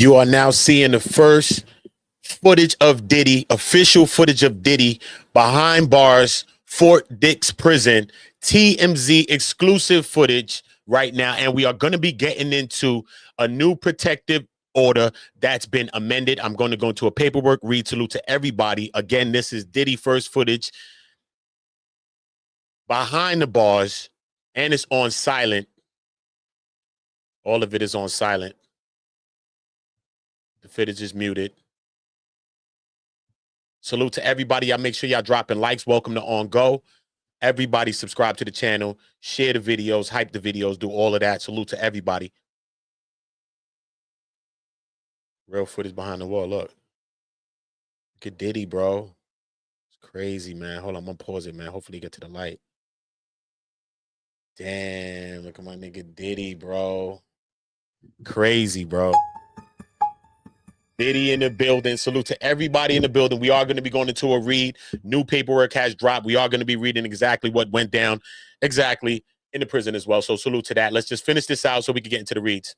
You are now seeing the first footage of Diddy, official footage of Diddy behind bars, Fort Dix prison, TMZ exclusive footage right now. And we are going to be getting into a new protective order that's been amended. I'm going to go into a paperwork, read salute to everybody. Again, this is Diddy first footage behind the bars, and it's on silent. All of it is on silent. The footage is muted. Salute to everybody. Y'all make sure y'all dropping likes. Welcome to On Go. Everybody subscribe to the channel, share the videos, hype the videos, do all of that. Salute to everybody. Real footage behind the wall. Look. Look at Diddy, bro. It's crazy, man. Hold on, I'm gonna pause it, man. Hopefully get to the light. Damn, look at my nigga Diddy, bro. Crazy, bro. Diddy in the building. Salute to everybody in the building. We are going to be going into a read. New paperwork has dropped. We are going to be reading exactly what went down exactly in the prison as well. So salute to that. Let's just finish this out so we can get into the reads.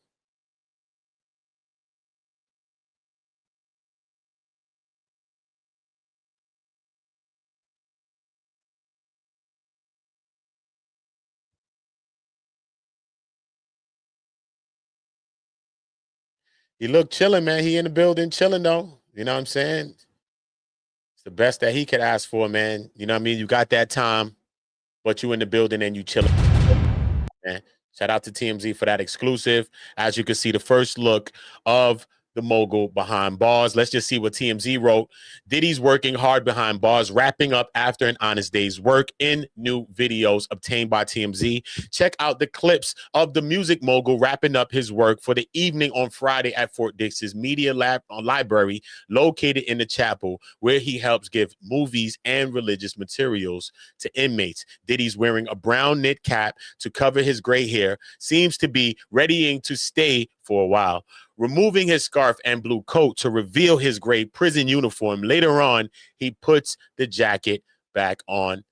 He looked chilling, man. He in the building chilling, though. You know what I'm saying? It's the best that he could ask for, man. You know what I mean? You got that time, but you in the building and you chilling, man. Shout out to TMZ for that exclusive. As you can see, the first look of the mogul behind bars. Let's just see what TMZ wrote. Diddy's working hard behind bars, wrapping up after an honest day's work in new videos obtained by TMZ. Check out the clips of the music mogul wrapping up his work for the evening on Friday at Fort Dix's media library located in the chapel, where he helps give movies and religious materials to inmates. Diddy's wearing a brown knit cap to cover his gray hair, seems to be readying to stay for a while, removing his scarf and blue coat to reveal his gray prison uniform. Later on, he puts the jacket back on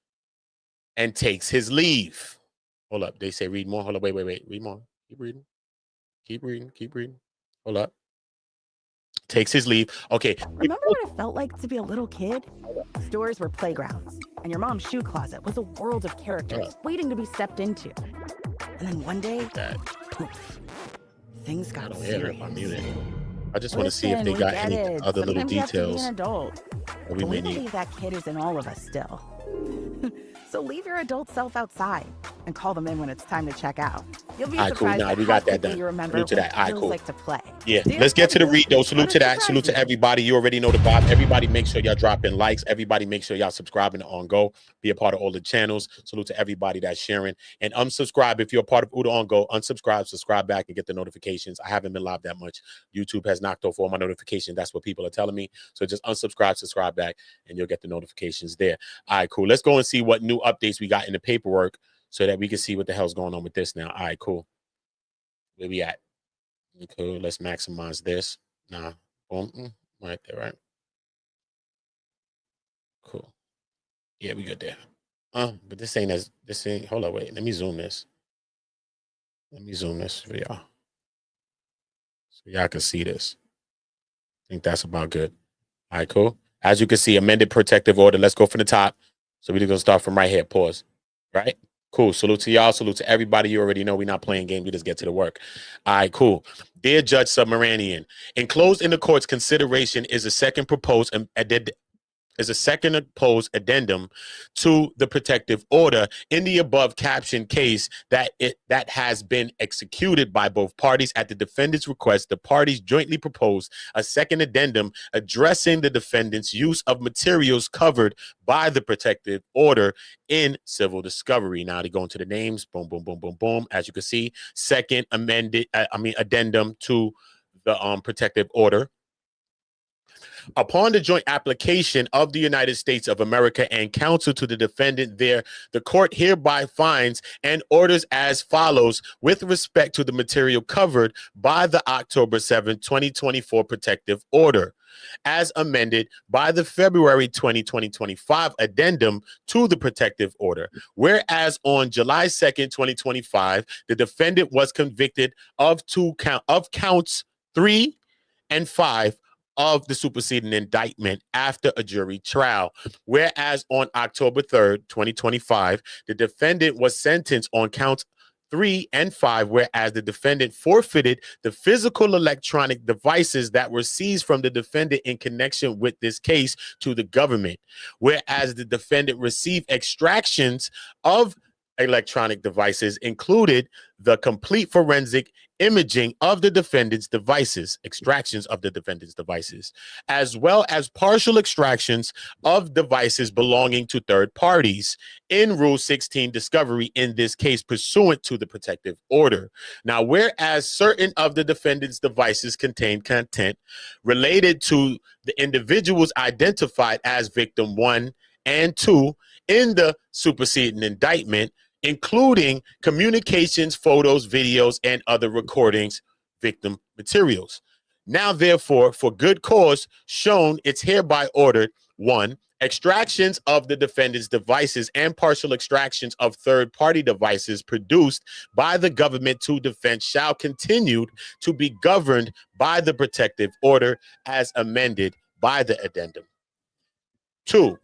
and takes his leave. Hold up. They say read more. Hold up. Wait. Read more. Keep reading. Keep reading. Hold up. Takes his leave. Okay. Remember what it felt like to be a little kid? Stores were playgrounds, and your mom's shoe closet was a world of characters waiting to be stepped into. And then one day, poof, things got serious. I just want to see if they got any other little details that we may need. That kid is in all of us still. So leave your adult self outside and call them in when it's time to check out. You'll be surprised. Cool. Nah, we got that done. You remember salute to that. All right, cool. Like to play. Yeah, let's get to the read though. Salute to that. Salute to everybody. You already know the vibe. Everybody make sure y'all dropping likes. Everybody make sure y'all subscribing to On Go. Be a part of all the channels. Salute to everybody that's sharing. And unsubscribe if you're a part of Uda On Go. Unsubscribe, subscribe back, and get the notifications. I haven't been live that much. YouTube has knocked off all my notifications. That's what people are telling me. So just unsubscribe, subscribe back, and you'll get the notifications there. All right, cool. Let's go and see what new updates we got in the paperwork so that we can see what the hell's going on with this now. All right, cool. Where we at? Cool. Let's maximize this. Nah. Boom. Right there, right? Cool. Yeah, we good there. But this ain't as this ain't hold on, wait. Let me zoom this. Let me zoom this for y'all. So y'all can see this. I think that's about good. All right, cool. As you can see, amended protective order. Let's go from the top. So we're gonna start from right here. Pause. Right? Cool. Salute to y'all. Salute to everybody. You already know we're not playing games. We just get to the work. All right, cool. Dear Judge Submarinian, enclosed in the court's consideration is a second proposed addendum to the protective order in the above captioned case that has been executed by both parties at the defendant's request. The parties jointly proposed a second addendum addressing the defendant's use of materials covered by the protective order in civil discovery. Now they go into the names. Boom, boom, boom, boom, boom. As you can see, second addendum to the protective order. Upon the joint application of the United States of America and counsel to the defendant there, the court hereby finds and orders as follows with respect to the material covered by the October 7, 2024 protective order, as amended by the February 20, 2025 addendum to the protective order. Whereas on July 2nd, 2025, the defendant was convicted of counts 3 and 5 of the superseding indictment after a jury trial. Whereas on October 3rd, 2025, the defendant was sentenced on counts 3 and 5, whereas the defendant forfeited the physical electronic devices that were seized from the defendant in connection with this case to the government, whereas the defendant received extractions of electronic devices, included the complete forensic imaging of the defendant's devices, extractions of the defendant's devices, as well as partial extractions of devices belonging to third parties in Rule 16 discovery in this case pursuant to the protective order. Now, whereas certain of the defendant's devices contain content related to the individuals identified as victim 1 and 2 in the superseding indictment, including communications, photos, videos, and other recordings, victim materials. Now, therefore, for good cause shown, it's hereby ordered: 1, extractions of the defendant's devices and partial extractions of third-party devices produced by the government to defense shall continue to be governed by the protective order as amended by the addendum. 2,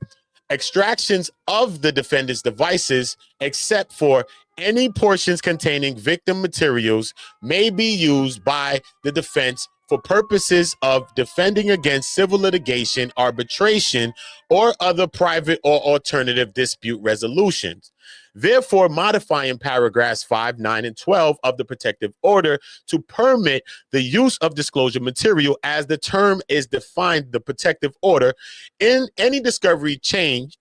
extractions of the defendant's devices, except for any portions containing victim materials, may be used by the defense for purposes of defending against civil litigation, arbitration, or other private or alternative dispute resolutions. Therefore, modifying paragraphs 5, 9, and 12 of the protective order to permit the use of disclosure material as the term is defined, the protective order, in any discovery exchanged,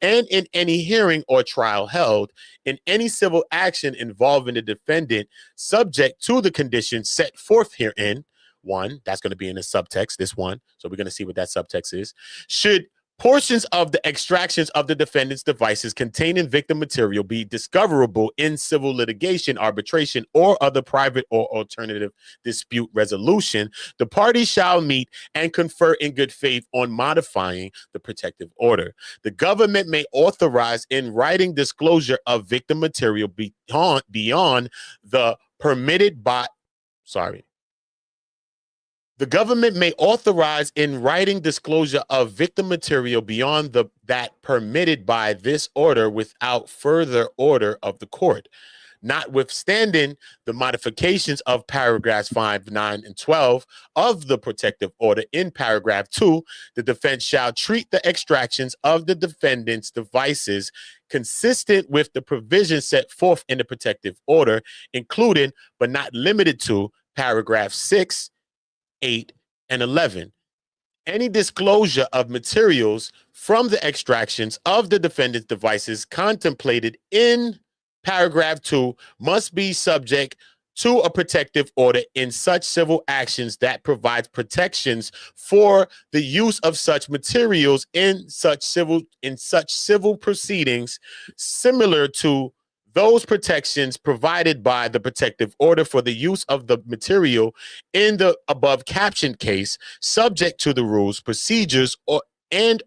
and in any hearing or trial held in any civil action involving the defendant, subject to the conditions set forth herein. 1, that's going to be in the subtext, this one. So we're going to see what that subtext is. Should portions of the extractions of the defendant's devices containing victim material be discoverable in civil litigation, arbitration, or other private or alternative dispute resolution, the parties shall meet and confer in good faith on modifying the protective order. The government may authorize in writing disclosure of victim material beyond the permitted by, the government may authorize in writing disclosure of victim material beyond that permitted by this order without further order of the court. Notwithstanding the modifications of paragraphs 5, 9, and 12 of the protective order, in paragraph 2, the defense shall treat the extractions of the defendant's devices consistent with the provisions set forth in the protective order, including but not limited to paragraph 6, 8, and 11. Any disclosure of materials from the extractions of the defendant's devices contemplated in paragraph 2 must be subject to a protective order in such civil actions that provides protections for the use of such materials in such civil proceedings, similar to those protections provided by the protective order for the use of the material in the above captioned case, subject to the rules, procedures,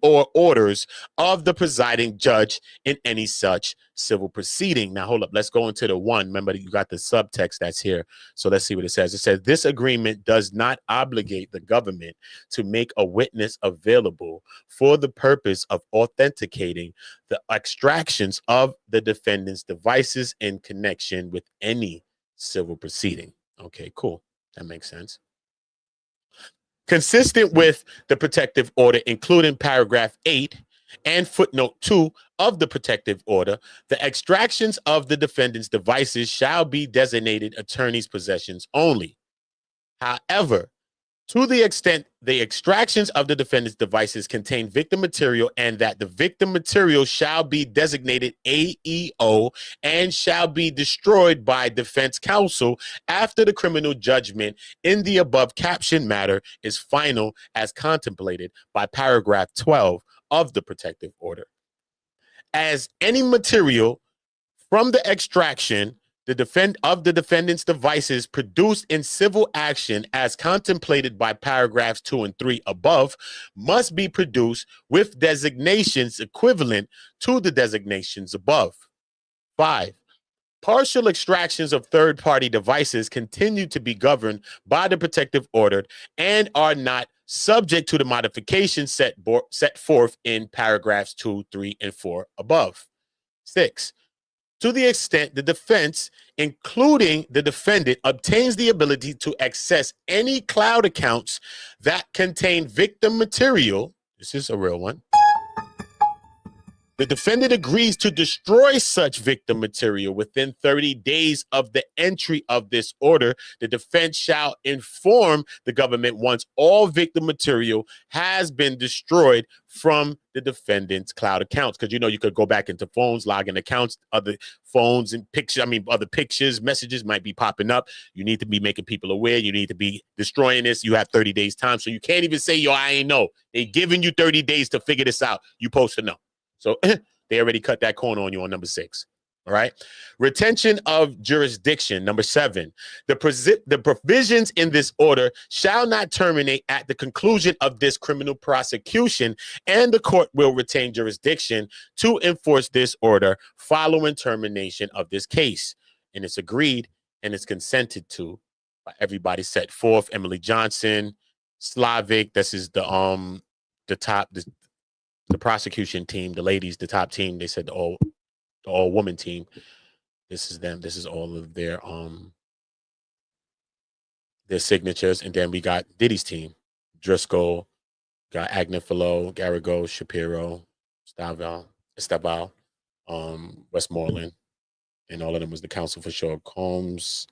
or orders of the presiding judge in any such civil proceeding. Now, hold up. Let's go into the 1. Remember, you got the subtext that's here. So let's see what it says. It says, this agreement does not obligate the government to make a witness available for the purpose of authenticating the extractions of the defendant's devices in connection with any civil proceeding. Okay, cool. That makes sense. Consistent with the protective order, including paragraph 8 and footnote 2 of the protective order, the extractions of the defendant's devices shall be designated attorney's possessions only. However, to the extent the extractions of the defendant's devices contain victim material and that the victim material shall be designated AEO and shall be destroyed by defense counsel after the criminal judgment in the above captioned matter is final as contemplated by paragraph 12 of the protective order. As any material from the extraction of the defendant's devices produced in civil action as contemplated by paragraphs 2 and 3 above must be produced with designations equivalent to the designations above. 5. Partial extractions of third-party devices continue to be governed by the protective order and are not subject to the modifications set forth in paragraphs 2, 3, and 4 above. 6. To the extent the defense, including the defendant, obtains the ability to access any cloud accounts that contain victim material, this is a real one, the defendant agrees to destroy such victim material within 30 days of the entry of this order. The defense shall inform the government once all victim material has been destroyed from the defendant's cloud accounts. Because, you know, you could go back into phones, log in accounts, other phones and pictures. I mean, other pictures, messages might be popping up. You need to be making people aware. You need to be destroying this. You have 30 days time. So you can't even say, yo, I ain't know. They giving you 30 days to figure this out. You supposed to know. So they already cut that corner on you on number 6. All right. Retention of jurisdiction. Number 7. The provisions in this order shall not terminate at the conclusion of this criminal prosecution, and the court will retain jurisdiction to enforce this order following termination of this case. And it's agreed and it's consented to by everybody set forth. Emily Johnson, Slavic. This is the prosecution team, the ladies, the top team. They said the all woman team. This is them. This is all of their signatures. And then we got Diddy's team. Driscoll, got Agnifilo, Geragos, Shapiro, Estabal, Westmoreland. And all of them was the counsel for sure. Combs.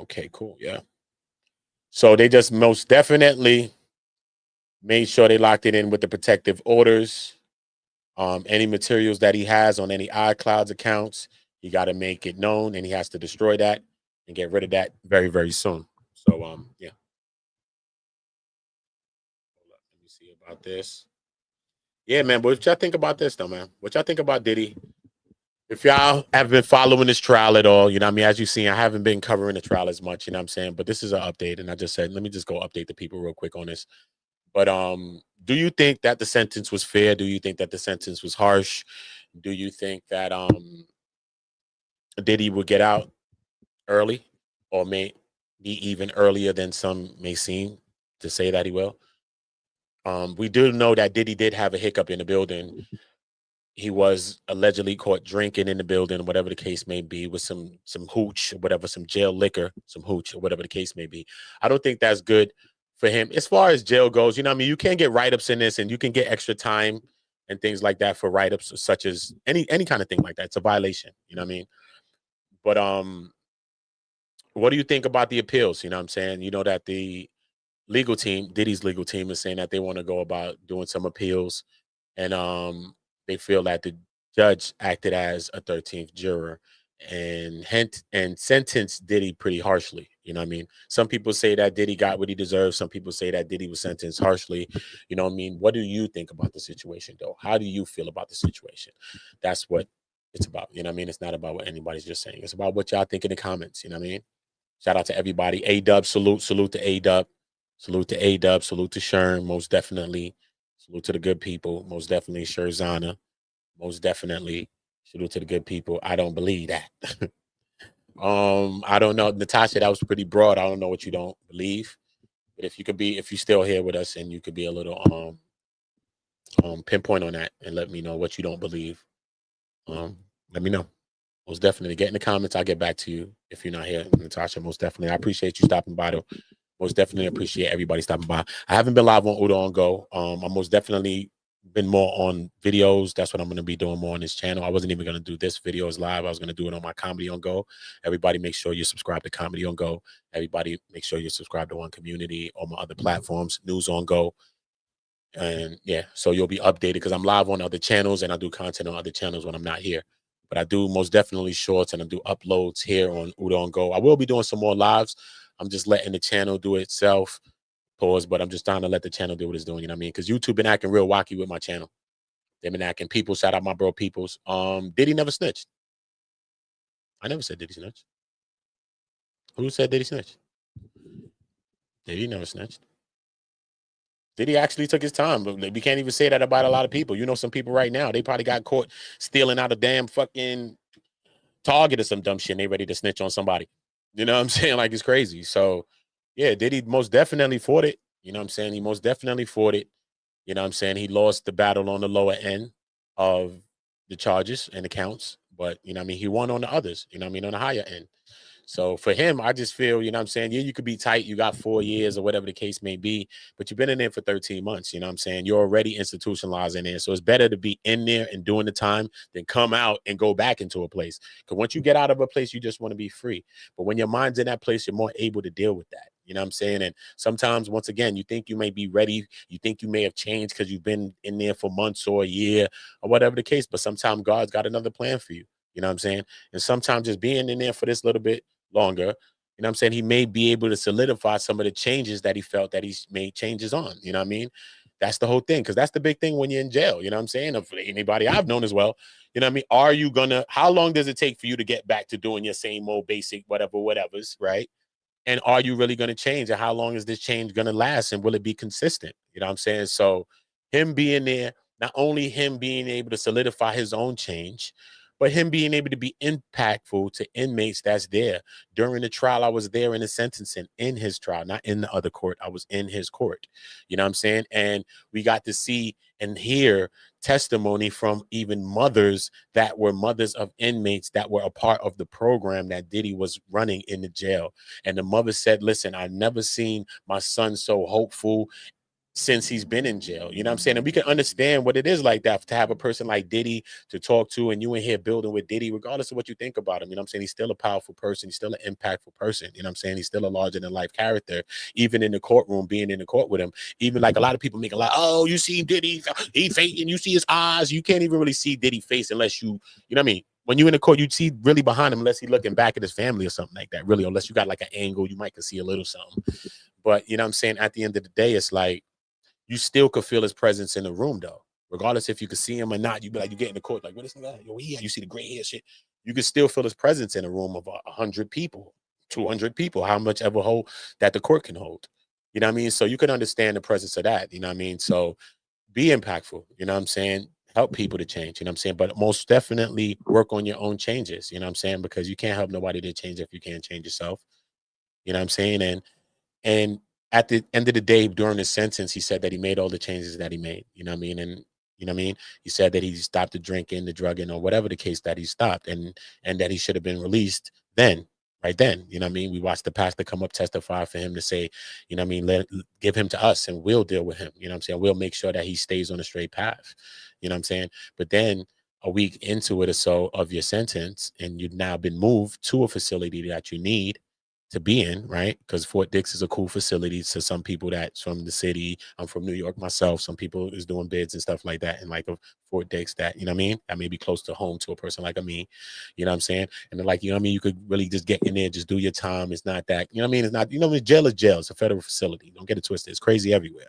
Okay, cool. Yeah. So they just most definitely made sure they locked it in with the protective orders. Any materials that he has on any iClouds accounts, he got to make it known, and he has to destroy that and get rid of that very, very soon. So, yeah. Let me see about this. Yeah, man. But what y'all think about this, though, man? What y'all think about Diddy? If y'all have been following this trial at all, you know what I mean? As you've seen, I haven't been covering the trial as much, you know what I'm saying? But this is an update, and I just said, let me just go update the people real quick on this. But do you think that the sentence was fair? Do you think that the sentence was harsh? Do you think that Diddy would get out early, or may be even earlier than some may seem to say that he will? We do know that Diddy did have a hiccup in the building. He was allegedly caught drinking in the building, whatever the case may be, with some hooch or whatever, some jail liquor, some hooch or whatever the case may be. I don't think that's good for him. As far as jail goes, you know what I mean? You can't get write-ups in this, and you can get extra time and things like that for write-ups, such as any kind of thing like that. It's a violation, you know what I mean? But what do you think about the appeals? You know what I'm saying? You know that the legal team, Diddy's legal team, is saying that they want to go about doing some appeals, and they feel that the judge acted as a 13th juror and sentenced Diddy pretty harshly. You know what I mean? Some people say that Diddy got what he deserved. Some people say that Diddy was sentenced harshly. You know what I mean? What do you think about the situation, though? How do you feel about the situation? That's what it's about. You know what I mean? It's not about what anybody's just saying. It's about what y'all think in the comments. You know what I mean? Shout out to everybody. A-Dub, salute to A-Dub. Salute to A-Dub. Salute to Sherm, most definitely. Salute to the good people. Most definitely Sherzana. Most definitely. Salute to the good people. I don't believe that. I don't know. Natasha, that was pretty broad. I don't know what you don't believe. But if you're still here with us, and you could be a little pinpoint on that and let me know what you don't believe. Let me know. Most definitely. Get in the comments. I'll get back to you if you're not here, Natasha. Most definitely. I appreciate you stopping by, though. Most definitely appreciate everybody stopping by. I haven't been live on Udo on Go. I'm most definitely been more on videos. That's what I'm going to be doing more on this channel. I wasn't even going to do this video as live. I was going to do it on my Comedy on Go. Everybody make sure you subscribe to Comedy on Go. Everybody make sure you subscribe to One Community, on my other platforms, News on Go. And yeah, so you'll be updated, because I'm live on other channels, and I do content on other channels when I'm not here. But I do most definitely shorts, and I do uploads here on Udo on Go. I will be doing some more lives. I'm just letting the channel do it itself. Pause, but I'm just trying to let the channel do what it's doing. You know what I mean? Because YouTube been acting real wacky with my channel. They've been acting. People, shout out my bro Peoples. Diddy never snitched. I never said Diddy snitched. Who said Diddy snitched? Diddy never snitched. Diddy actually took his time, but we can't even say that about a lot of people. You know, some people right now, they probably got caught stealing out of damn fucking Target or some dumb shit and they ready to snitch on somebody. You know what I'm saying? Like, it's crazy. So yeah, Diddy most definitely fought it. You know what I'm saying? He most definitely fought it. You know what I'm saying? He lost the battle on the lower end of the charges and the counts, but you know what I mean, he won on the others, you know what I mean, on the higher end. So for him, I just feel, you know what I'm saying? Yeah, you could be tight. You got 4 years or whatever the case may be, but you've been in there for 13 months. You know what I'm saying? You're already institutionalized in there. So it's better to be in there and doing the time than come out and go back into a place. Because once you get out of a place, you just want to be free. But when your mind's in that place, you're more able to deal with that. You know what I'm saying? And sometimes, once again, you think you may be ready. You think you may have changed because you've been in there for months or a year or whatever the case. But sometimes God's got another plan for you. You know what I'm saying? And sometimes just being in there for this little bit longer, you know what I'm saying, he may be able to solidify some of the changes that he felt that he's made changes on. You know what I mean? That's the whole thing, because that's the big thing when you're in jail. You know what I'm saying? Of anybody I've known as well, you know what I mean? Are you gonna, how long does it take for you to get back to doing your same old basic whatever's, right? And are you really going to change? And how long is this change going to last? And will it be consistent? You know what I'm saying? So him being there, not only him being able to solidify his own change, but him being able to be impactful to inmates that's there. During the trial, I was there in the sentencing, in his trial, not in the other court. I was in his court. You know what I'm saying? And we got to see and hear testimony from even mothers that were mothers of inmates that were a part of the program that Diddy was running in the jail. And the mother said, listen, I've never seen my son so hopeful since he's been in jail. You know what I'm saying? And we can understand what it is like that, to have a person like Diddy to talk to, and you in here building with Diddy, regardless of what you think about him. You know what I'm saying? He's still a powerful person. He's still an impactful person. You know what I'm saying? He's still a larger than life character, even in the courtroom, being in the court with him. Even like a lot of people make a lot, oh, you see Diddy, he faking, you see his eyes. You can't even really see Diddy face unless you know what I mean? When you're in the court, you see really behind him, unless he's looking back at his family or something like that, really, unless you got like an angle, you might can see a little something. But you know what I'm saying? At the end of the day, it's like, you still could feel his presence in the room, though. Regardless if you could see him or not, you'd be like, you get in the court, like, what is that? Yo, yeah, you see the gray hair shit. You could still feel his presence in a room of 100 people, 200 people, how much ever hold that the court can hold. You know what I mean? So you can understand the presence of that. You know what I mean? So be impactful. You know what I'm saying? Help people to change. You know what I'm saying? But most definitely work on your own changes. You know what I'm saying? Because you can't help nobody to change if you can't change yourself. You know what I'm saying? And at the end of the day, during his sentence, he said that he made all the changes that he made. You know what I mean? And you know what I mean? He said that he stopped the drinking, the drugging, or whatever the case that he stopped, and that he should have been released then, right then. You know what I mean? We watched the pastor come up, testify for him to say, you know what I mean, give him to us and we'll deal with him. You know what I'm saying? We'll make sure that he stays on a straight path. You know what I'm saying? But then a week into it or so of your sentence, and you've now been moved to a facility that you need to be in, right? Because Fort Dix is a cool facility to some people that's from the city. I'm from New York myself. Some people is doing bids and stuff like that. And like a Fort Dix that, you know what I mean? That may be close to home to a person like me. You know what I'm saying? And then like, you know what I mean? You could really just get in there, just do your time. It's not that, you know what I mean? It's not, you know, jail is jail. It's a federal facility. Don't get it twisted. It's crazy everywhere.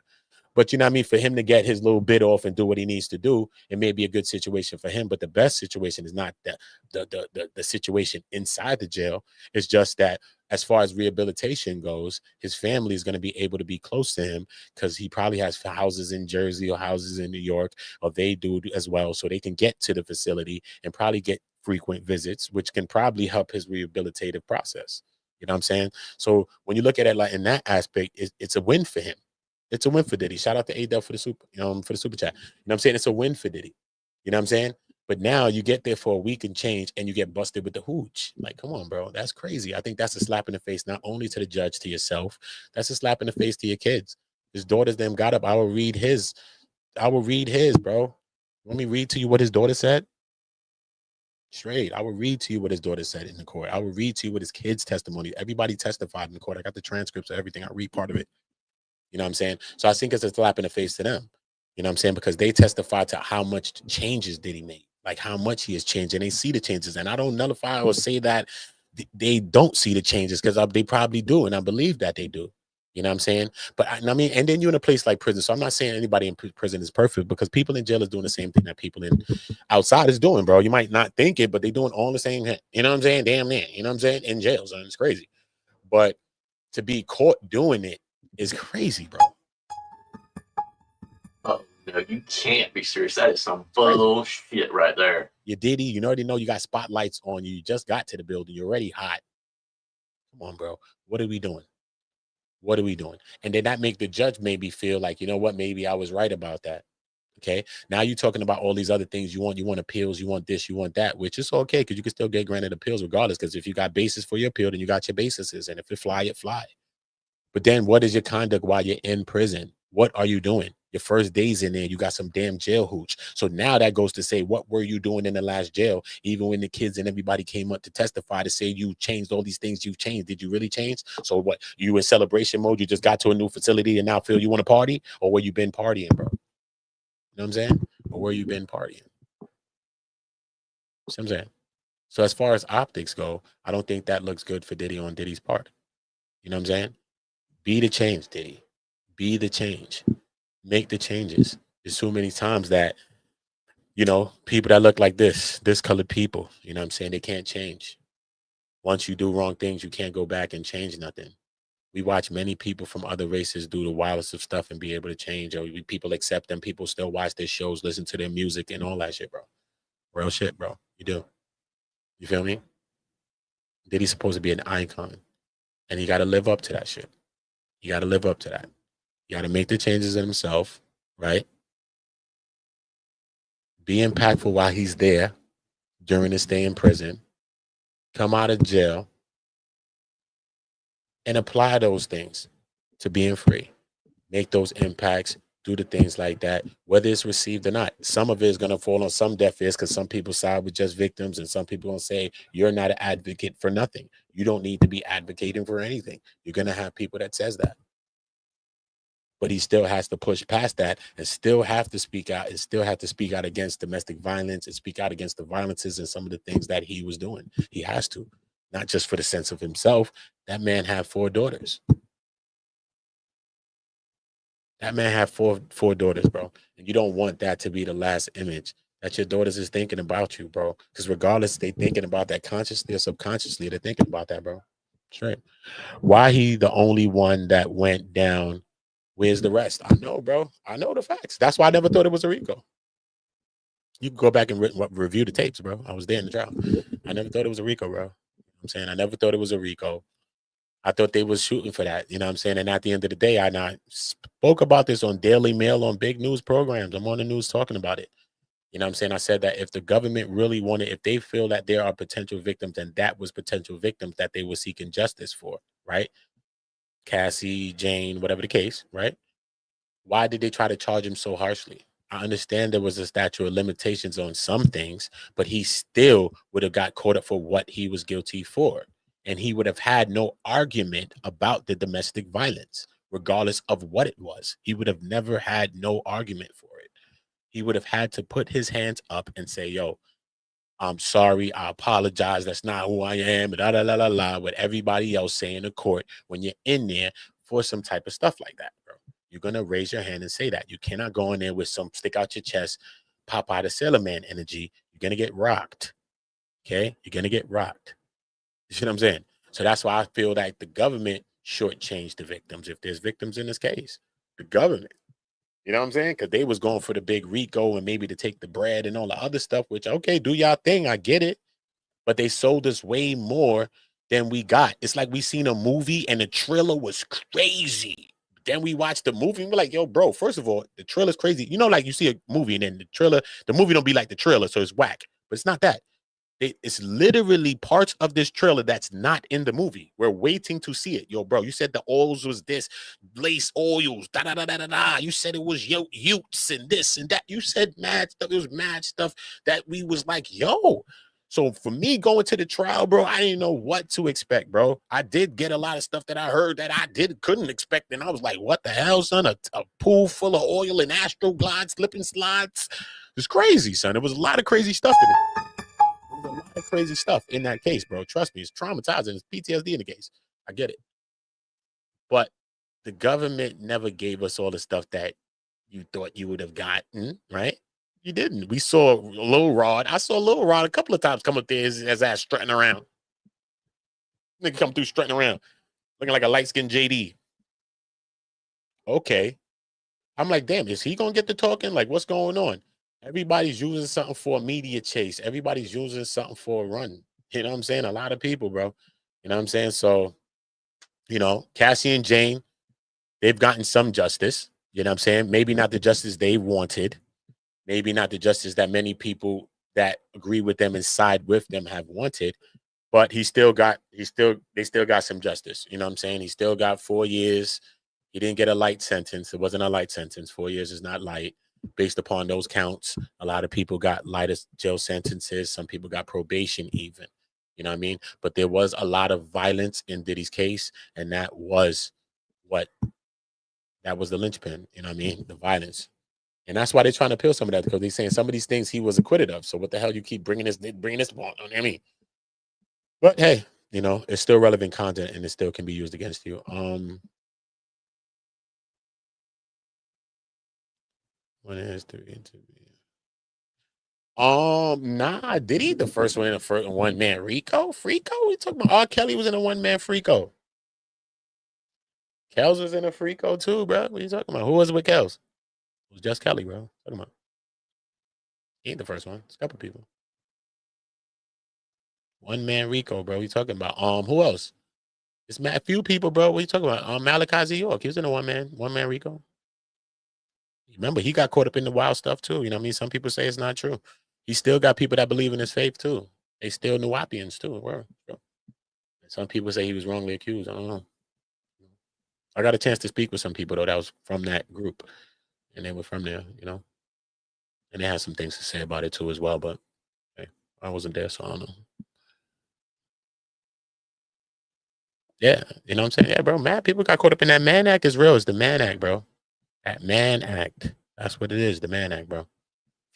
But you know what I mean? For him to get his little bit off and do what he needs to do, it may be a good situation for him. But the best situation is not the situation inside the jail. It's just that as far as rehabilitation goes, his family is going to be able to be close to him because he probably has houses in Jersey or houses in New York, or they do as well. So they can get to the facility and probably get frequent visits, which can probably help his rehabilitative process. You know what I'm saying? So when you look at it like in that aspect, it's a win for him. It's a win for Diddy. Shout out to A-Dub for the super chat. You know what I'm saying? It's a win for Diddy. You know what I'm saying? But now you get there for a week and change and you get busted with the hooch. Like, come on, bro. That's crazy. I think that's a slap in the face, not only to the judge, to yourself. That's a slap in the face to your kids. His daughters them got up. I will read his, bro. Let me read to you what his daughter said. Straight. I will read to you what his daughter said in the court. I will read to you what his kids' testimony. Everybody testified in the court. I got the transcripts of everything. I read part of it. You know what I'm saying? So I think it's a slap in the face to them. You know what I'm saying? Because they testify to how much changes did he make, like how much he has changed, and they see the changes. And I don't nullify or say that they don't see the changes, because they probably do, and I believe that they do. You know what I'm saying? But I mean, and then you're in a place like prison. So I'm not saying anybody in prison is perfect, because people in jail is doing the same thing that people in outside is doing, bro. You might not think it, but they're doing all the same. You know what I'm saying? Damn near. You know what I'm saying? In jail, so it's crazy. But to be caught doing it is crazy, bro. Oh, You know, you can't be serious. That is some bullshit right there. You Diddy, you already know you got spotlights on you. You just got to the building. You're already hot. Come on, bro. What are we doing? What are we doing? And then that make the judge maybe feel like, you know what, maybe I was right about that. Okay. Now you're talking about all these other things you want appeals, you want this, you want that, which is okay because you can still get granted appeals regardless. Because if you got basis for your appeal, then you got your bases. And if it fly, it fly. But then what is your conduct while you're in prison? What are you doing? Your first days in there, you got some damn jail hooch. So now that goes to say, what were you doing in the last jail? Even when the kids and everybody came up to testify to say you changed all these things you've changed. Did you really change? So what, you in celebration mode? You just got to a new facility and now feel you want to party? Or where you been partying, bro? You know what I'm saying? Or where you been partying? See what I'm saying? So as far as optics go, I don't think that looks good for Diddy on Diddy's part. You know what I'm saying? Be the change, Diddy. Be the change. Make the changes. There's so many times that, you know, people that look like this colored people, you know what I'm saying? They can't change. Once you do wrong things, you can't go back and change nothing. We watch many people from other races do the wildest of stuff and be able to change. Or people accept them. People still watch their shows, listen to their music and all that shit, bro. Real shit, bro. You do. You feel me? Diddy's supposed to be an icon. And he got to live up to that shit. You got to live up to that. You got to make the changes in himself, right? Be impactful while he's there during his stay in prison. Come out of jail and apply those things to being free. Make those impacts, do the things like that, whether it's received or not. Some of it is going to fall on some deaf ears because some people side with just victims and some people going to say, you're not an advocate for nothing. You don't need to be advocating for anything. You're going to have people that says that. But he still has to push past that and still have to speak out and still have to speak out against domestic violence and speak out against the violences and some of the things that he was doing. He has to, not just for the sense of himself. That man had 4 daughters. That man had four daughters, bro. And you don't want that to be the last image that your daughters is thinking about you, bro. Because regardless, they thinking about that consciously or subconsciously, they're thinking about that, bro. Straight. Why he the only one that went down? Where's the rest? I know, bro. I know the facts. That's why I never thought it was a RICO. You can go back and review the tapes, bro. I was there in the trial. I never thought it was a RICO, bro. I'm saying I never thought it was a RICO. I thought they was shooting for that. You know what I'm saying? And at the end of the day, I spoke about this on Daily Mail on big news programs. I'm on the news talking about it. You know what I'm saying? I said that if the government really wanted, if they feel that there are potential victims and that was potential victims that they were seeking justice for, right? Cassie, Jane, whatever the case, right? Why did they try to charge him so harshly? I understand there was a statute of limitations on some things, but he still would have got caught up for what he was guilty for. And he would have had no argument about the domestic violence, regardless of what it was. He would have never had no argument for it. He would have had to put his hands up and say, yo, I'm sorry, I apologize. That's not who I am. Da, da, da, da, da, what everybody else say in the court when you're in there for some type of stuff like that, bro. You're going to raise your hand and say that. You cannot go in there with some stick out your chest, pop out of Sailor Man energy. You're going to get rocked. Okay? You're going to get rocked. You see what I'm saying? So that's why I feel like the government shortchanged the victims. If there's victims in this case, the government. You know what I'm saying? Because they was going for the big RICO and maybe to take the bread and all the other stuff, which, okay, do y'all thing. I get it. But they sold us way more than we got. It's like we seen a movie and the trailer was crazy. Then we watched the movie and we're like, yo, bro, first of all, the trailer's crazy. You know, like you see a movie and then the movie don't be like the trailer, so it's whack. But it's not that. It's literally parts of this trailer that's not in the movie. We're waiting to see it. Yo, bro, you said the oils was this, lace oils, da-da-da-da-da-da. You said it was utes and this and that. You said mad stuff. It was mad stuff that we was like, yo. So for me going to the trial, bro, I didn't know what to expect, bro. I did get a lot of stuff that I heard that I couldn't expect. And I was like, what the hell, son? A pool full of oil and Astroglide slipping slides. It's crazy, son. There was a lot of crazy stuff in it. There's a lot of crazy stuff in that case, bro. Trust me, it's traumatizing. It's PTSD in the case. I get it. But the government never gave us all the stuff that you thought you would have gotten, right? You didn't. We saw Lil Rod. I saw Lil Rod a couple of times come up there as ass strutting around. Nigga come through strutting around, looking like a light-skinned JD. Okay. I'm like, damn, is he gonna get to talking? Like, what's going on? Everybody's using something for a media chase. Everybody's using something for a run. You know what I'm saying? A lot of people, bro. You know what I'm saying? So, you know, Cassie and Jane, they've gotten some justice. You know what I'm saying? Maybe not the justice they wanted. Maybe not the justice that many people that agree with them and side with them have wanted. But they still got some justice. You know what I'm saying? He still got 4 years. He didn't get a light sentence. It wasn't a light sentence. 4 years is not light based upon those counts. A lot of people got lighter jail sentences. Some people got probation even. You know what I mean? But there was a lot of violence in Diddy's case, and that was the linchpin. You know what I mean? The violence. And that's why they're trying to appeal some of that, because they're saying some of these things he was acquitted of. So what the hell you keep bringing this on? I mean, but hey, you know, it's still relevant content and it still can be used against you. When is the interview? Nah, did he the first one in a one man Freako? We talking about R. Kelly was in a one man Freako. Kels was in a Freako too, bro. What are you talking about? Who was it with Kels? It was just Kelly, bro. Talking about. He ain't the first one. It's a couple people. One man Rico, bro. You talking about? Who else? It's a few people, bro. What are you talking about? Malachi Z. York. He was in a one man Rico. Remember, he got caught up in the wild stuff too. You know what I mean? Some people say it's not true. He still got people that believe in his faith too. They still Nuwapians too. Bro. Some people say he was wrongly accused. I don't know. I got a chance to speak with some people though that was from that group, and they were from there. You know, and they had some things to say about it too as well. But hey, I wasn't there, so I don't know. Yeah, you know what I'm saying? Yeah, bro. Mad people got caught up in that Mann Act is real. It's the Mann Act, bro. That Mann Act. That's what it is, the Mann Act, bro.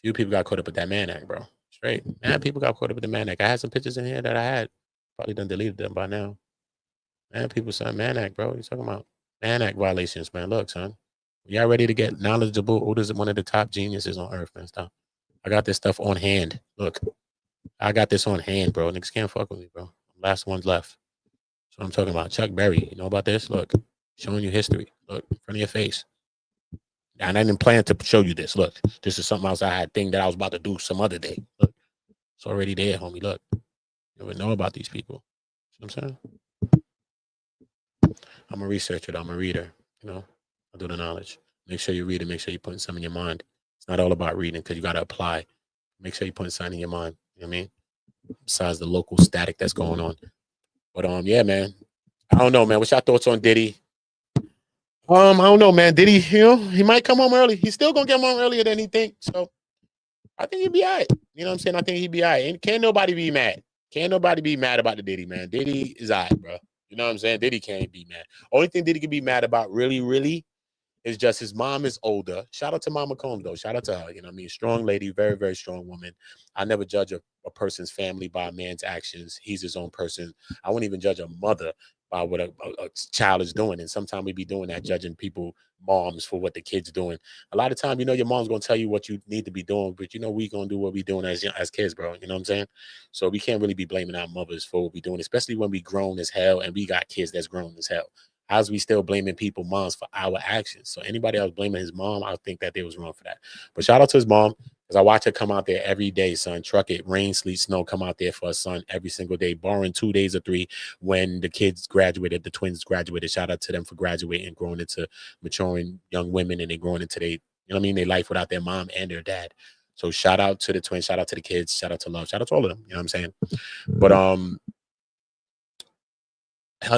Few people got caught up with that Mann Act, bro. Straight. Mad people got caught up with the Mann Act. I had some pictures in here that I had. Probably done deleted them by now. Man, people saying Mann Act, bro. You talking about Mann Act violations, man. Look, son. Y'all ready to get knowledgeable? Who is one of the top geniuses on earth, man? Stop. I got this stuff on hand. Look. I got this on hand, bro. Niggas can't fuck with me, bro. Last one's left. That's what I'm talking about. Chuck Berry. You know about this? Look. Showing you history. Look. In front of your face. And I didn't plan to show you this. Look. This is something else I had thing that I was about to do some other day. Look. It's already there, homie. Look. You never know about these people. You know what I'm saying? I'm a researcher. I'm a reader. You know? I do the knowledge. Make sure you read it. Make sure you're putting something in your mind. It's not all about reading because you got to apply. Make sure you're putting something in your mind. You know what I mean? Besides the local static that's going on. But yeah, man. I don't know, man. What's your thoughts on Diddy? I don't know, man. Diddy, you know, he might come home early. He's still gonna get home earlier than he thinks. So I think he'd be all right. You know what I'm saying? I think he'd be all right. And can't nobody be mad. Can't nobody be mad about the Diddy, man. Diddy is all right, bro. You know what I'm saying? Diddy can't be mad. Only thing Diddy can be mad about really is just his mom is older. Shout out to Mama Combs, though. Shout out to her. You know what I mean? Strong lady, very, very strong woman. I never judge a person's family by a man's actions. He's his own person. I wouldn't even judge a mother by what a child is doing. And sometimes we be doing that, judging people, moms, for what the kid's doing. A lot of time, you know, your mom's going to tell you what you need to be doing, but you know, we going to do what we doing as kids, bro. You know what I'm saying? So we can't really be blaming our mothers for what we doing, especially when we grown as hell and we got kids that's grown as hell. How's we still blaming people, moms, for our actions? So anybody else blaming his mom, I think that they was wrong for that. But shout out to his mom, because I watch her come out there every day, son. Truck it, rain, sleet, snow, come out there for her son every single day, barring 2 days or 3 when the kids graduated, the twins graduated. Shout out to them for graduating, growing into maturing young women, and they growing into you know what I mean, their life without their mom and their dad. So shout out to the twins, shout out to the kids, shout out to love, shout out to all of them. You know what I'm saying? But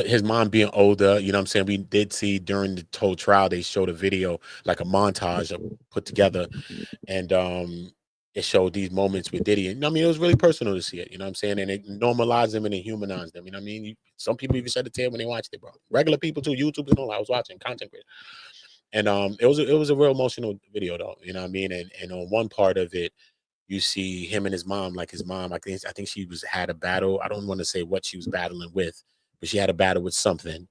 his mom being older, you know what I'm saying? We did see during the whole trial, they showed a video, like a montage put together, and it showed these moments with Diddy. And I mean, it was really personal to see it, you know what I'm saying? And it normalized them and it humanized them. You know what I mean? Some people even shed a tear when they watched it, bro. Regular people too, YouTube and all. I was watching content creators. And it was a real emotional video though, you know what I mean? And on one part of it, you see him and his mom, like his mom, I think she had a battle. I don't want to say what she was battling with, but she had a battle with something,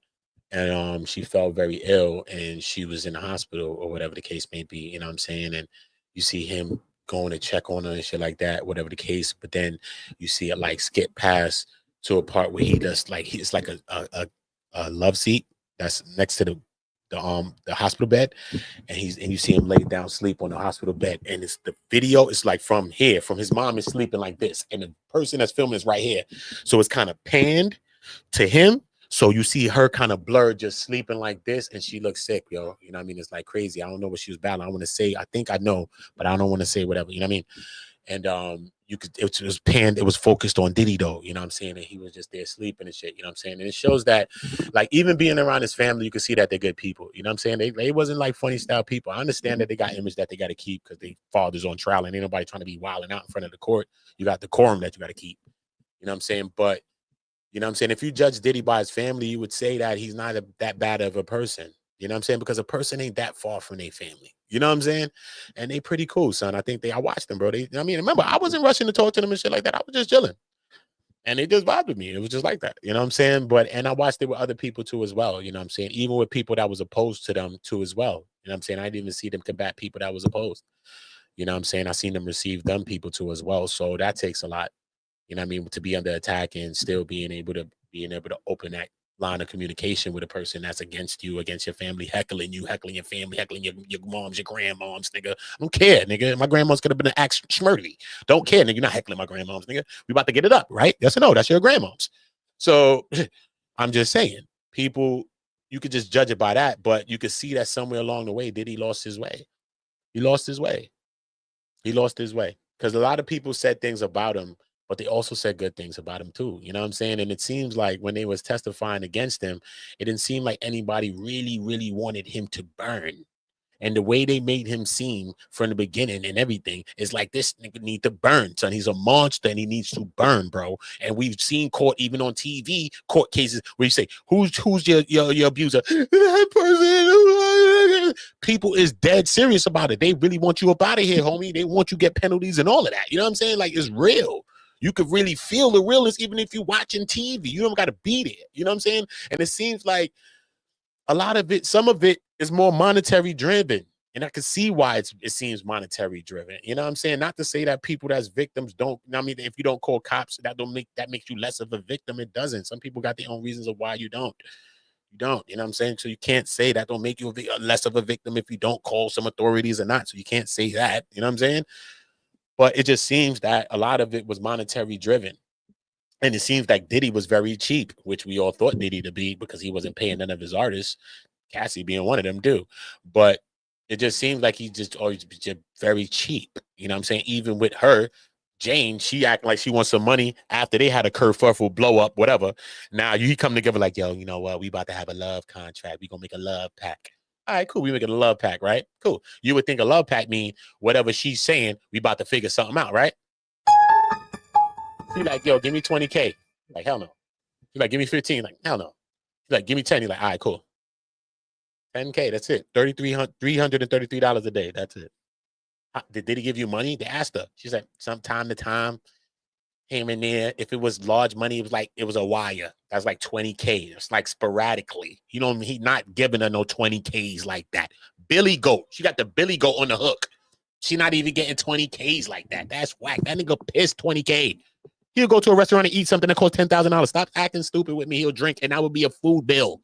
and she felt very ill, and she was in the hospital or whatever the case may be. You know what I'm saying? And you see him going to check on her and shit like that, whatever the case. But then you see it like skip past to a part where he does like it's like a love seat that's next to the the hospital bed, and you see him laid down sleep on the hospital bed, and it's the video is like from here, from his mom is sleeping like this, and the person that's filming is right here, so it's kind of panned to him. So you see her kind of blurred, just sleeping like this, and she looks sick, yo. You know what I mean? It's like crazy. I don't know what she was battling. I want to say, I think I know, but I don't want to say whatever. You know what I mean? And you could, it was panned, it was focused on Diddy though. You know what I'm saying? And he was just there sleeping and shit. You know what I'm saying? And it shows that, like, even being around his family, you can see that they're good people. You know what I'm saying? They wasn't like funny style people. I understand that they got image that they got to keep because they father's on trial and ain't nobody trying to be wilding out in front of the court. You got the decorum that you got to keep. You know what I'm saying? But you know what I'm saying? If you judge Diddy by his family, you would say that he's not that bad of a person. You know what I'm saying? Because a person ain't that far from their family. You know what I'm saying? And they pretty cool, son. I think I watched them, bro. I mean, remember, I wasn't rushing to talk to them and shit like that. I was just chilling. And they just vibed with me. It was just like that. You know what I'm saying? And I watched it with other people too as well. You know what I'm saying? Even with people that was opposed to them too as well. You know what I'm saying? I didn't even see them combat people that was opposed. You know what I'm saying? I seen them receive them people too as well. So that takes a lot. You know what I mean? To be under attack and still being able to open that line of communication with a person that's against you, against your family, heckling you, heckling your family, heckling your moms, your grandmoms, nigga. I don't care, nigga. My grandma's could have been an axe schmurdy. Don't care, nigga. You're not heckling my grandmoms, nigga. We about to get it up, right? Yes or no? That's your grandmoms. So I'm just saying, people, you could just judge it by that, but you could see that somewhere along the way, Diddy lost his way. He lost his way. He lost his way. Because a lot of people said things about him, but they also said good things about him too. You know what I'm saying? And it seems like when they was testifying against him, it didn't seem like anybody really, really wanted him to burn. And the way they made him seem from the beginning and everything is like, this nigga need to burn, son. He's a monster and he needs to burn, bro. And we've seen court, even on TV, court cases where you say, who's your abuser? That person. People is dead serious about it. They really want you up out of here, homie. They want you to get penalties and all of that. You know what I'm saying? Like, it's real. You could really feel the realness even if you're watching TV. You don't got to be there. You know what I'm saying? And it seems like a lot of it, some of it is more monetary driven. And I can see why it seems monetary driven. You know what I'm saying? Not to say that people that's victims don't, I mean, if you don't call cops, that makes you less of a victim. It doesn't. Some people got their own reasons of why you don't. You don't, you know what I'm saying? So you can't say that don't make you less of a victim if you don't call some authorities or not. So you can't say that, you know what I'm saying? But it just seems that a lot of it was monetary driven. And it seems like Diddy was very cheap, which we all thought Diddy to be because he wasn't paying none of his artists, Cassie being one of them too. But it just seems like he's just always just very cheap. You know what I'm saying? Even with her, Jane, she acting like she wants some money after they had a kerfuffle, blow up, whatever. Now you come together like, yo, you know what? We about to have a love contract. We gonna make a love pact. All right, cool. We making a love pact, right? Cool. You would think a love pact mean whatever she's saying, we about to figure something out, right? She's like, yo, give me 20K. Like, hell no. She's like, give me 15. Like, hell no. She's like, give me 10. He's like, all right, cool. 10K, that's it. $333 a day. That's it. Did he give you money? They asked her. She's like, some time to time, him in there. If it was large money, it was a wire. That's like 20K. It's like sporadically. You know, he not giving her no 20Ks like that. Billy Goat. She got the Billy Goat on the hook. She not even getting 20Ks like that. That's whack. That nigga pissed 20K. He'll go to a restaurant and eat something that costs $10,000. Stop acting stupid with me. He'll drink, and that would be a food bill.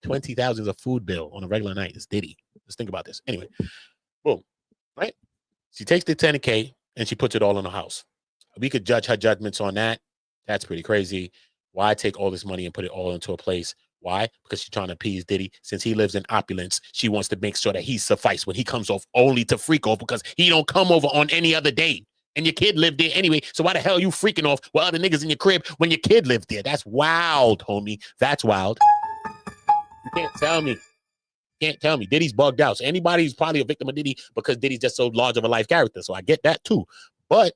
20,000 is a food bill on a regular night. It's Diddy. Let's think about this. Anyway, boom, right? She takes the 10K and she puts it all in the house. We could judge her judgments on that. That's pretty crazy. Why take all this money and put it all into a place? Why? Because she's trying to appease Diddy. Since he lives in opulence, she wants to make sure that he's sufficed when he comes off only to freak off because he don't come over on any other day. And your kid lived there anyway. So why the hell are you freaking off with other niggas in your crib when your kid lived there? That's wild, homie. That's wild. You can't tell me. Can't tell me. Diddy's bugged out. So anybody's probably a victim of Diddy because Diddy's just so large of a life character. So I get that too. But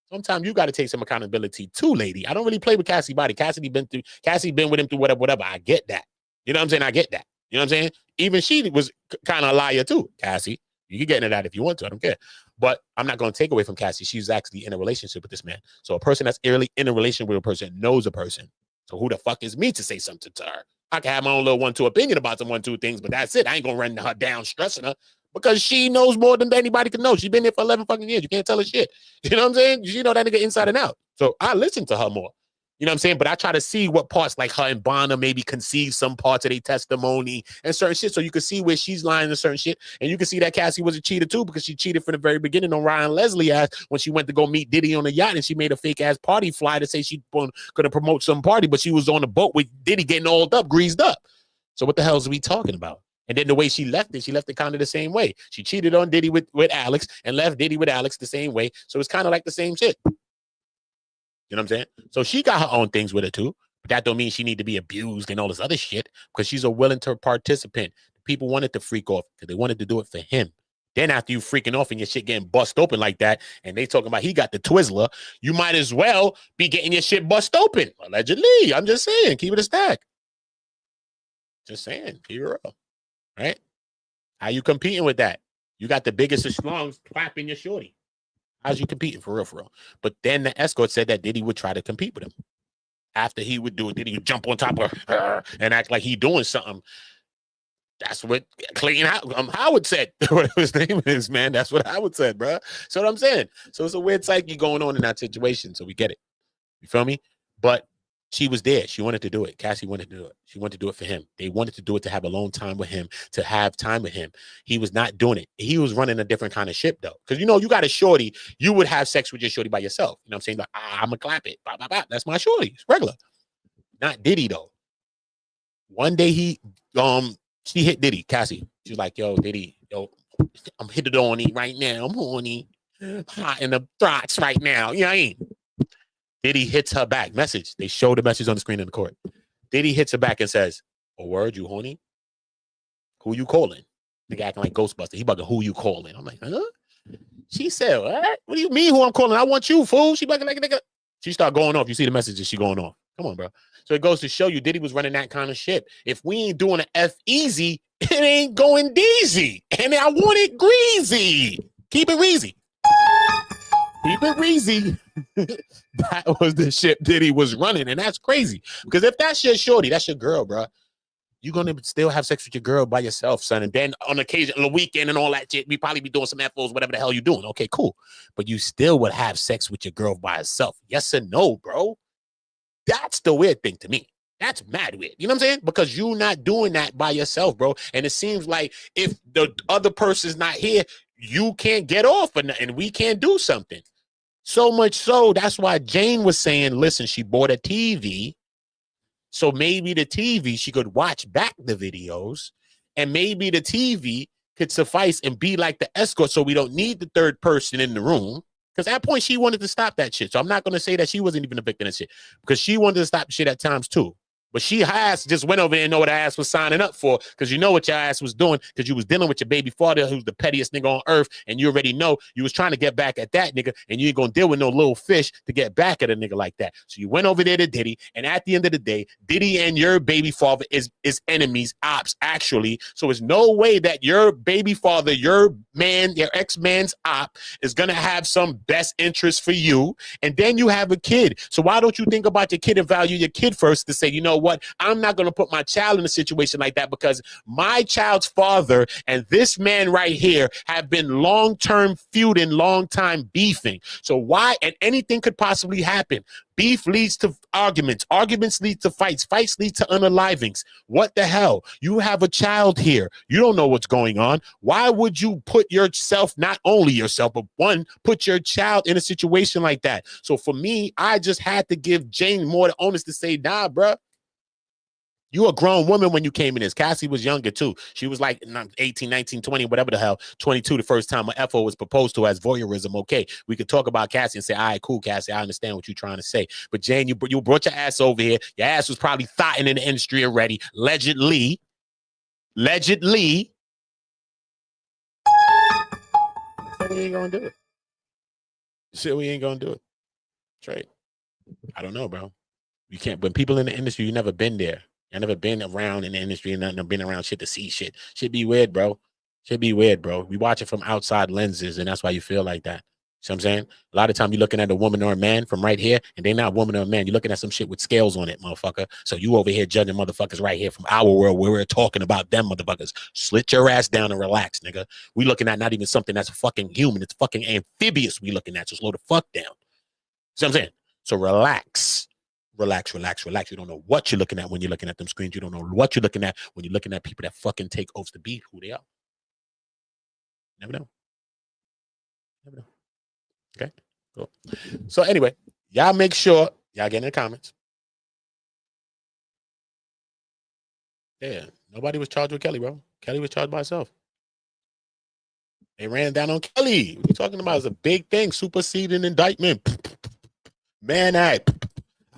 sometimes you got to take some accountability too, lady. I don't really play with Cassie body. Cassie been with him through whatever. I get that. You know what I'm saying? I get that. You know what I'm saying? Even she was kind of a liar too, Cassie. You can get into that if you want to. I don't care. But I'm not going to take away from Cassie. She's actually in a relationship with this man. So a person that's really in a relationship with a person knows a person. So who the fuck is me to say something to her? I can have my own little 1-2 opinion about some 1-2 things, but that's it. I ain't going to run her down stressing her because she knows more than anybody can know. She's been there for 11 fucking years. You can't tell her shit. You know what I'm saying? She know that nigga inside and out. So I listen to her more. You know what I'm saying? But I try to see what parts, like her and Bonner maybe conceive some parts of their testimony and certain shit, so you can see where she's lying to certain shit. And you can see that Cassie was a cheater too, because she cheated from the very beginning on Ryan Leslie ass when she went to go meet Diddy on a yacht, and she made a fake ass party fly to say she going to promote some party, but she was on a boat with Diddy getting all up, greased up. So what the hell is we talking about? And then the way she left it kind of the same way. She cheated on Diddy with Alex and left Diddy with Alex the same way. So it's kind of like the same shit. You know what I'm saying? So she got her own things with her too. But that don't mean she need to be abused and all this other shit, because she's a willing to participant. People wanted to freak off because they wanted to do it for him. Then after you freaking off and your shit getting bust open like that, and they talking about he got the Twizzler, you might as well be getting your shit bust open. Allegedly. I'm just saying. Keep it a stack. Just saying. Keep it real. Right? How you competing with that? You got the biggest of slungs clapping your shorty. How's you competing for real, for real? But then the escort said that Diddy would try to compete with him. After he would do it, Diddy would jump on top of her and act like he doing something. That's what Clayton Howard said. Whatever his name is, man. That's what Howard said, bro. So what I'm saying. So it's a weird psyche going on in that situation. So we get it. You feel me? But she was there. She wanted to do it. Cassie wanted to do it. She wanted to do it for him. They wanted to do it to have alone time with him, to have time with him. He was not doing it. He was running a different kind of ship, though. Because, you know, you got a shorty. You would have sex with your shorty by yourself. You know what I'm saying? Like, I'm going to clap it. Bah, bah, bah. That's my shorty. It's regular. Not Diddy, though. One day she hit Diddy, Cassie. She was like, yo, Diddy, yo, I'm hitting on you right now. I'm horny. Hot in the throats right now. You know what I mean? Diddy hits her back. Message. They show the message on the screen in the court. Diddy hits her back and says, "A word, you horny? Who you calling?" Nigga acting like Ghostbuster. He bugging, who you calling? I'm like, huh? She said, what? What do you mean who I'm calling? I want you, fool. She bugging like a nigga. She start going off. You see the messages, she going off. Come on, bro. So it goes to show you Diddy was running that kind of shit. If we ain't doing an F easy, it ain't going deezy. And I want it greasy. Keep it easy. Keep it easy. That was the shit Diddy was running. And that's crazy. Because if that's your shorty, that's your girl, bro. You're going to still have sex with your girl by yourself, son. And then on occasion, on the weekend and all that shit, we probably be doing some FOs, whatever the hell you're doing. Okay, cool. But you still would have sex with your girl by herself. Yes or no, bro? That's the weird thing to me. That's mad weird. You know what I'm saying? Because you're not doing that by yourself, bro. And it seems like if the other person's not here, you can't get off and we can't do something. So much so, that's why Jane was saying, listen, she bought a TV. So maybe the TV, she could watch back the videos, and maybe the TV could suffice and be like the escort, so we don't need the third person in the room. Because at that point, she wanted to stop that shit. So I'm not going to say that she wasn't even a victim of shit, because she wanted to stop shit at times too. But she ass just went over there and know what her ass was signing up for, because you know what your ass was doing, because you was dealing with your baby father, who's the pettiest nigga on earth, and you already know you was trying to get back at that nigga, and you ain't gonna deal with no little fish to get back at a nigga like that. So you went over there to Diddy, and at the end of the day, Diddy and your baby father is enemies, ops, actually. So there's no way that your baby father, your man, your ex-man's op, is gonna have some best interest for you, and then you have a kid. So why don't you think about your kid and value your kid first to say, you know what? I'm not going to put my child in a situation like that, because my child's father and this man right here have been long-term feuding, long-time beefing. So why? And anything could possibly happen. Beef leads to arguments. Arguments lead to fights. Fights lead to unalivings. What the hell? You have a child here. You don't know what's going on. Why would you put yourself, not only yourself, but one, put your child in a situation like that? So for me, I just had to give Jane more the onus to say, nah, bruh. You a grown woman when you came in this. Cassie was younger too. She was like 18, 19, 20, whatever the hell, 22 the first time a FO was proposed to as voyeurism. Okay, we could talk about Cassie and say, all right, cool, Cassie, I understand what you're trying to say. But Jane, you brought your ass over here. Your ass was probably thotting in the industry already, allegedly. So we ain't gonna do it. So we ain't gonna do it. Straight. I don't know, bro. You can't, when people in the industry, you never been there. I never been around in the industry and nothing, been around shit to see shit. Should be weird, bro. Should be weird, bro. We watch it from outside lenses, and that's why you feel like that. See what I'm saying? A lot of time you're looking at a woman or a man from right here, and they're not a woman or a man. You're looking at some shit with scales on it, motherfucker. So you over here judging motherfuckers right here from our world where we're talking about them motherfuckers. Slit your ass down and relax, nigga. We looking at not even something that's fucking human. It's fucking amphibious we looking at. So slow the fuck down. See what I'm saying? So relax. Relax, relax, relax. You don't know what you're looking at when you're looking at them screens. You don't know what you're looking at when you're looking at people that fucking take oaths to be who they are. Never know. Never know. Okay, cool. So anyway, y'all make sure y'all get in the comments. Yeah, nobody was charged with Kelly, bro. Kelly was charged by herself. They ran down on Kelly. What you talking about? Is a big thing. Superseding indictment. Man, I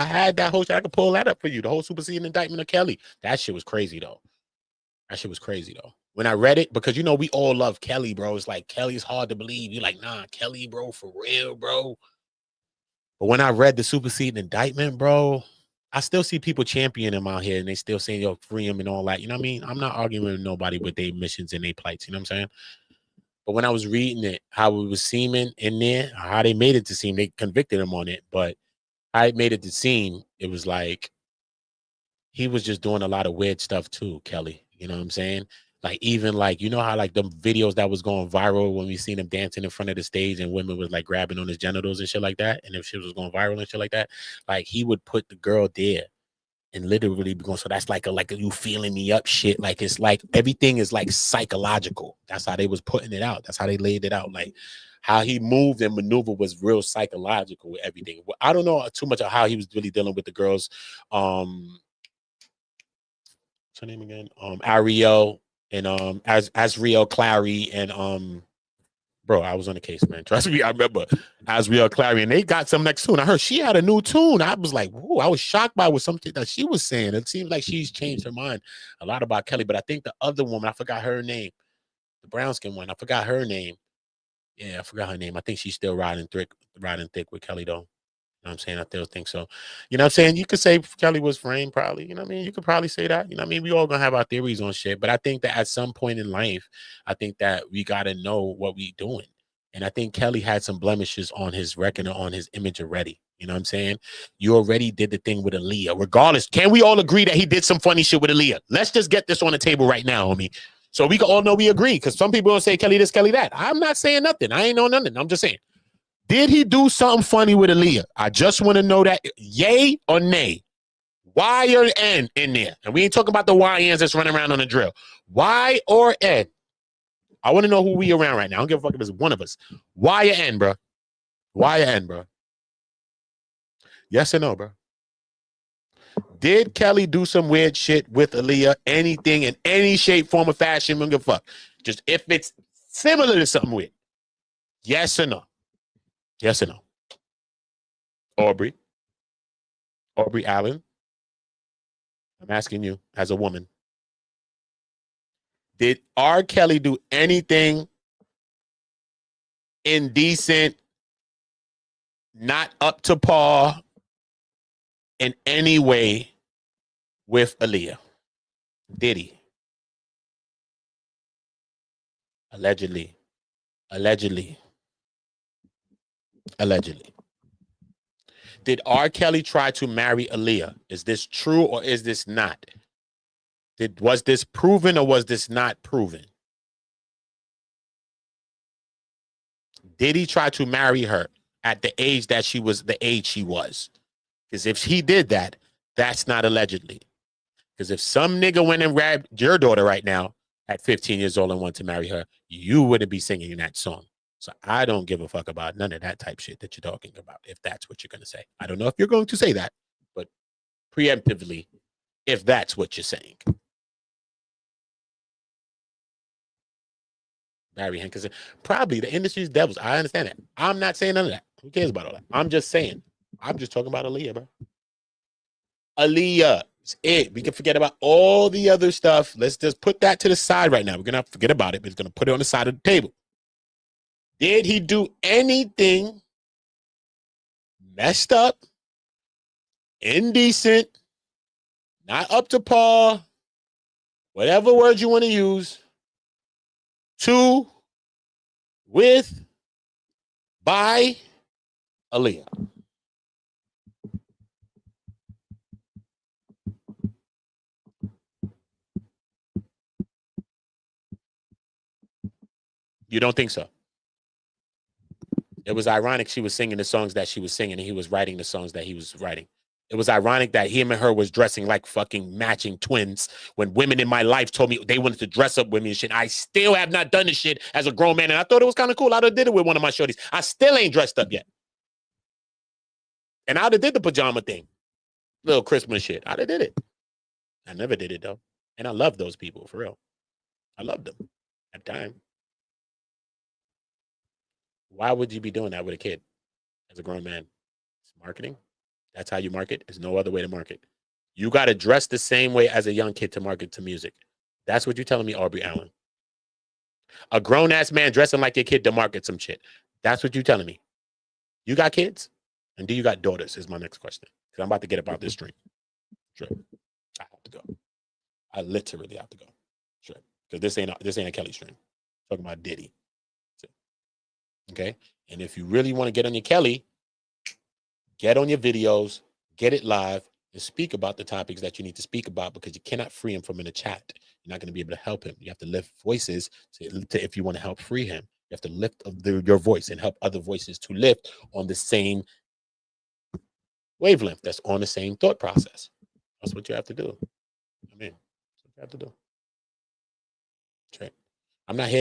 had that whole shit. I could pull that up for you. The whole superseding indictment of Kelly. That shit was crazy, though. That shit was crazy, though. When I read it, because, you know, we all love Kelly, bro. It's like, Kelly's hard to believe. You're like, nah, Kelly, bro, for real, bro. But when I read the superseding indictment, bro, I still see people championing him out here, and they still saying, yo, free him and all that. You know what I mean? I'm not arguing with nobody with their missions and their plights. You know what I'm saying? But when I was reading it, how it was seeming in there, how they made it to seem, they convicted him on it. But how it made it to seem, it was like he was just doing a lot of weird stuff too, Kelly. You know what I'm saying? Like, even like, you know how like the videos that was going viral when we seen him dancing in front of the stage and women was like grabbing on his genitals and shit like that. And if shit was going viral and shit like that, like he would put the girl there and literally be going, so that's like a you feeling me up shit. Like, it's like everything is like psychological. That's how they was putting it out. That's how they laid it out. Like how he moved and maneuvered was real psychological with everything. I don't know too much of how he was really dealing with the girls. What's her name again? Ariel and Asriel Clary and bro, I was on the case, man. Trust me, I remember Asriel Clary, and they got some next tune. I heard she had a new tune. I was like, whoa, I was shocked by what something that she was saying. It seems like she's changed her mind a lot about Kelly. But I think the other woman, I forgot her name, the brown skin one, I forgot her name. Yeah, I forgot her name. I think she's still riding thick with Kelly, though. You know what I'm saying? I still think so. You know what I'm saying? You could say Kelly was framed, probably. You know what I mean? You could probably say that. You know what I mean? We all gonna have our theories on shit. But I think that at some point in life, I think that we gotta know what we doing. And I think Kelly had some blemishes on his record or on his image already. You know what I'm saying? You already did the thing with Aaliyah. Regardless, can we all agree that he did some funny shit with Aaliyah? Let's just get this on the table right now, homie. So we can all know we agree. Because some people don't say Kelly this, Kelly that. I'm not saying nothing. I ain't know nothing. I'm just saying. Did he do something funny with Aaliyah? I just want to know that. Yay or nay? Y or N in there? And we ain't talking about the YNs that's running around on the drill. Y or N? I want to know who we around right now. I don't give a fuck if it's one of us. Y or N, bro? Y or N, bro? Yes or no, bro? Did Kelly do some weird shit with Aaliyah? Anything in any shape, form, or fashion? I don't give a fuck. Just if it's similar to something weird. Yes or no? Yes or no? Aubrey Allen, I'm asking you as a woman. Did R. Kelly do anything indecent, not up to par in any way with Aaliyah? Did he? Allegedly. Did R. Kelly try to marry Aaliyah? Is this true or is this not? Was this proven or was this not proven? Did he try to marry her at the age that she was, the age she was? Because if he did that, that's not allegedly. Because if some nigga went and grabbed your daughter right now at 15 years old and wanted to marry her, you wouldn't be singing that song. So I don't give a fuck about none of that type shit that you're talking about, if that's what you're going to say. I don't know if you're going to say that, but preemptively, if that's what you're saying. Marry him, because probably the industry's devils. I understand that. I'm not saying none of that. Who cares about all that? I'm just saying. I'm just talking about Aaliyah, bro. Aaliyah. It's it. We can forget about all the other stuff. Let's just put that to the side right now. We're going to forget about it, but we're going to put it on the side of the table. Did he do anything messed up, indecent, not up to par, whatever words you want to use, to, with, by Aaliyah? You don't think so? It was ironic she was singing the songs that she was singing and he was writing the songs that he was writing. It was ironic that him and her was dressing like fucking matching twins when women in my life told me they wanted to dress up with me and shit. I still have not done this shit as a grown man, and I thought it was kind of cool. I done did it with one of my shorties. I still ain't dressed up yet. And I done did the pajama thing. Little Christmas shit. I done did it. I never did it, though. And I love those people, for real. I loved them at the time. Why would you be doing that with a kid as a grown man? It's marketing. That's how you market. There's no other way to market. You got to dress the same way as a young kid to market to music. That's what you're telling me, Aubrey Allen. A grown-ass man dressing like your kid to market some shit. That's what you're telling me. You got kids? And do you got daughters is my next question. Because I'm about to get about this stream. Sure. I have to go. I literally have to go. Sure. Because this ain't a Kelly stream. I'm talking about Diddy. Okay? And if you really want to get on your Kelly, get on your videos, get it live, and speak about the topics that you need to speak about, because you cannot free him from in a chat. You're not going to be able to help him. You have to lift voices to if you want to help free him. You have to lift your voice and help other voices to lift on the same wavelength, that's on the same thought process. That's what you have to do. I mean, that's what you have to do. Okay. I'm not here